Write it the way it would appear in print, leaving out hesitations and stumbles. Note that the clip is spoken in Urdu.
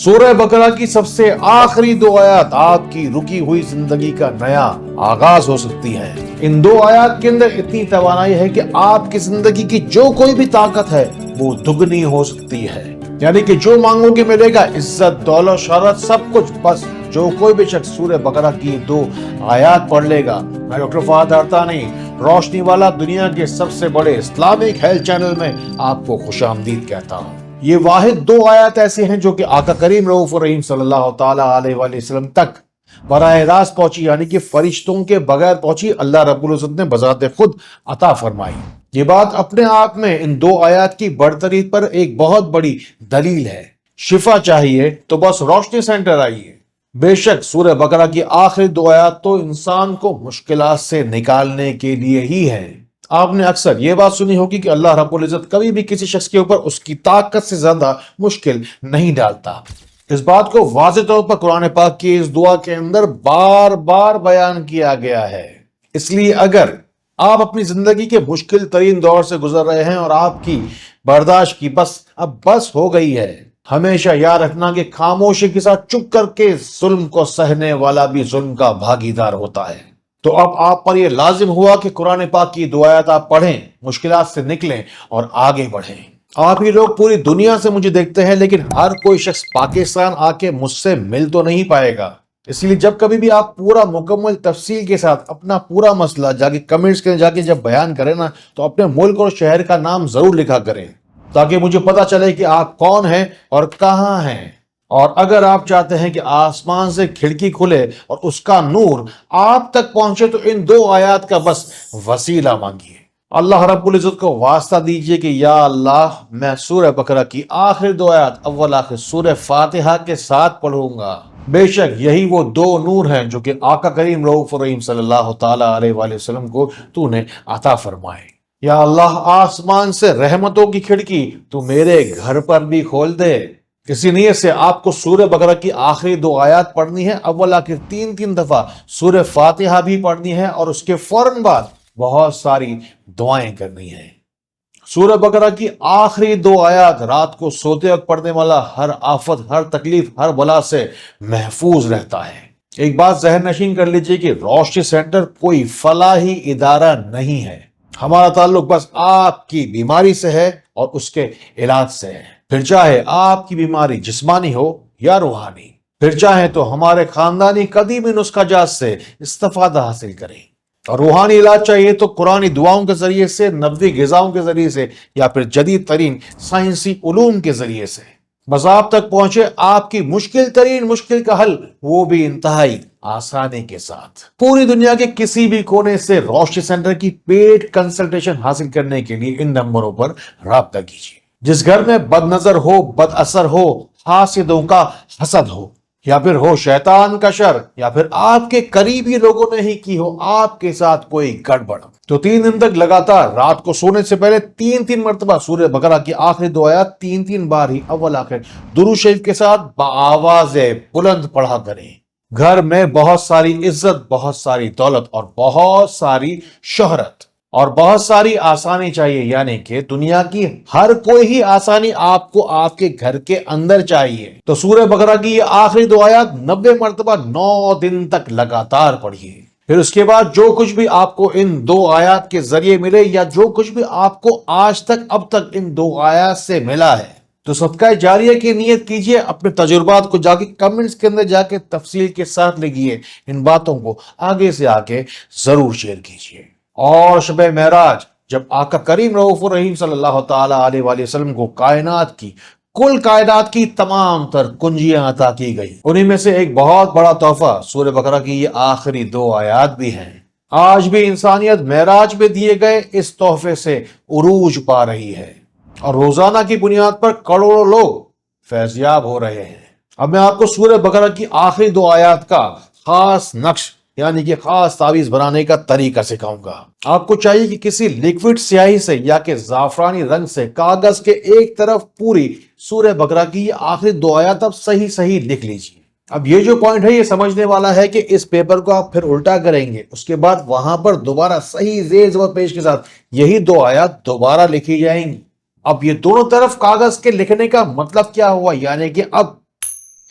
سورہ بقرہ کی سب سے آخری دو آیات آپ کی رکی ہوئی زندگی کا نیا آغاز ہو سکتی ہے۔ ان دو آیات کے اندر اتنی توانائی ہے کہ آپ کی زندگی کی جو کوئی بھی طاقت ہے وہ دگنی ہو سکتی ہے۔ یعنی کہ جو مانگو گے ملے گا، عزت، دولت، شہرت، سب کچھ۔ بس جو کوئی بھی شخص سورہ بقرہ کی دو آیات پڑھ لے گا۔ میں ڈاکٹر فہد ارتانی، روشنی والا، دنیا کے سب سے بڑے اسلامک ہیلتھ چینل میں آپ کو خوش آمدید کہتا ہوں۔ یہ واحد دو آیات ایسے ہیں جو کہ آقا کریم رؤوف الرحیم صلی اللہ تعالی علیہ وآلہ وسلم تک براہ راست پہنچی، یعنی کہ فرشتوں کے بغیر پہنچی، اللہ رب العزت نے بذات خود عطا فرمائی۔ یہ بات اپنے آپ میں ان دو آیات کی برتری پر ایک بہت بڑی دلیل ہے۔ شفا چاہیے تو بس روشنی سینٹر آئیے۔ بے شک سورہ بقرہ کی آخری دو آیات تو انسان کو مشکلات سے نکالنے کے لیے ہی ہے۔ آپ نے اکثر یہ بات سنی ہوگی کہ اللہ رب العزت کبھی بھی کسی شخص کے اوپر اس کی طاقت سے زیادہ مشکل نہیں ڈالتا۔ اس بات کو واضح طور پر قرآن پاک کی اس دعا کے اندر بار بار بیان کیا گیا ہے۔ اس لیے اگر آپ اپنی زندگی کے مشکل ترین دور سے گزر رہے ہیں اور آپ کی برداشت کی اب بس ہو گئی ہے، ہمیشہ یاد رکھنا کہ خاموشی کے ساتھ چپ کر کے ظلم کو سہنے والا بھی ظلم کا بھاگیدار ہوتا ہے۔ تو اب آپ پر یہ لازم ہوا کہ قرآن پاک کی دو آیات آپ پڑھیں، مشکلات سے نکلیں اور آگے بڑھیں۔ آپ ہی لوگ پوری دنیا سے مجھے دیکھتے ہیں، لیکن ہر کوئی شخص پاکستان آ کے مجھ سے مل تو نہیں پائے گا۔ اس لیے جب کبھی بھی آپ پورا مکمل تفصیل کے ساتھ اپنا پورا مسئلہ جا کے کمنٹس کے جا کے جب بیان کریں نا، تو اپنے ملک اور شہر کا نام ضرور لکھا کریں، تاکہ مجھے پتا چلے کہ آپ کون ہیں اور کہاں ہیں۔ اور اگر آپ چاہتے ہیں کہ آسمان سے کھڑکی کھلے اور اس کا نور آپ تک پہنچے، تو ان دو آیات کا بس وسیلہ مانگیے۔ اللہ رب العزت کو واسطہ دیجئے کہ یا اللہ، میں سورہ بقرہ کی آخری دو آیات اول آخر سورہ فاتحہ کے ساتھ پڑھوں گا۔ بے شک یہی وہ دو نور ہیں جو کہ آقا کریم رؤوف الرحیم صلی اللہ تعالی علیہ وآلہ وسلم کو تو نے عطا فرمائے۔ یا اللہ، آسمان سے رحمتوں کی کھڑکی تو میرے گھر پر بھی کھول دے۔ اسی نیت سے آپ کو سورہ بقرہ کی آخری دو آیات پڑھنی ہے، اول آخر تین دفعہ سورہ فاتحہ بھی پڑھنی ہے، اور اس کے فوراً بعد بہت ساری دعائیں کرنی ہیں۔ سورہ بقرہ کی آخری دو آیات رات کو سوتے وقت پڑھنے والا ہر آفت، ہر تکلیف، ہر بلا سے محفوظ رہتا ہے۔ ایک بات ذہن نشین کر لیجئے کہ روشنی سینٹر کوئی فلاحی ادارہ نہیں ہے۔ ہمارا تعلق بس آپ کی بیماری سے ہے اور اس کے علاج سے ہے، پھر چاہے آپ کی بیماری جسمانی ہو یا روحانی، پھر چاہے تو ہمارے خاندانی قدیمی نسخہ جات سے استفادہ حاصل کریں، اور روحانی علاج چاہیے تو قرآنی دعاؤں کے ذریعے سے، نبوی غذاؤں کے ذریعے سے، یا پھر جدید ترین سائنسی علوم کے ذریعے سے۔ بس آپ تک پہنچے آپ کی مشکل ترین مشکل کا حل، وہ بھی انتہائی آسانی کے ساتھ۔ پوری دنیا کے کسی بھی کونے سے روشنی سینٹر کی پیڈ کنسلٹیشن حاصل کرنے کے لیے ان نمبروں پر رابطہ کیجیے۔ جس گھر میں بد نظر ہو، بد اثر ہو، حاسدوں کا حسد ہو، یا پھر ہو شیطان کا شر، یا پھر آپ کے قریبی لوگوں نے ہی کی ہو آپ کے ساتھ کوئی گڑبڑ، تو 3 دن تک لگاتار رات کو سونے سے پہلے 3 مرتبہ سورہ بقرہ کی آخری دو آیات 3 بار ہی اول آخر درود شریف کے ساتھ بآواز بلند پڑھا کریں۔ گھر میں بہت ساری عزت، بہت ساری دولت، اور بہت ساری شہرت، اور بہت ساری آسانی چاہیے، یعنی کہ دنیا کی ہر کوئی ہی آسانی آپ کو آپ کے گھر کے اندر چاہیے۔ تو سورہ بقرہ کی یہ آخری دو آیات 90 مرتبہ 9 دن تک لگاتار پڑھیے۔ پھر اس کے بعد جو کچھ بھی آپ کو ان دو آیات کے ذریعے ملے، یا جو کچھ بھی آپ کو آج تک اب تک ان دو آیات سے ملا ہے، تو صدقہ جاریہ کی نیت کیجئے۔ اپنے تجربات کو جا کے کمنٹس کے اندر جا کے تفصیل کے ساتھ لکھیے۔ ان باتوں کو آگے سے آگے ضرور شیئر کیجئے۔ اور شب معراج جب آقا کریم رؤوف الرحیم صلی اللہ تعالی علیہ وآلہ وسلم کو کل کائنات کی تمام تر کنجیاں عطا کی گئی، انہی میں سے ایک بہت بڑا تحفہ سورہ بقرہ کی یہ آخری دو آیات بھی ہیں۔ آج بھی انسانیت معراج میں دیے گئے اس تحفے سے عروج پا رہی ہے، اور روزانہ کی بنیاد پر کروڑوں لوگ فیض یاب ہو رہے ہیں۔ اب میں آپ کو سورہ بقرہ کی آخری دو آیات کا خاص نقش، یعنی کہ خاص تعویذ بنانے کا طریقہ سکھاؤں گا۔ آپ کو چاہیے کہ کسی لیکوڈ سیاہی سے یا کہ زعفرانی رنگ سے کاغذ کے ایک طرف پوری سورہ بقرہ کی یہ آخری دو آیات اب صحیح لکھ لیجیے۔ اب یہ جو پوائنٹ ہے یہ سمجھنے والا ہے کہ اس پیپر کو آپ پھر الٹا کریں گے، اس کے بعد وہاں پر دوبارہ صحیح زیر زبر پیش کے ساتھ یہی دو آیات دوبارہ لکھی جائیں گی۔ اب یہ دونوں طرف کاغذ کے لکھنے کا مطلب کیا ہوا، یعنی کہ اب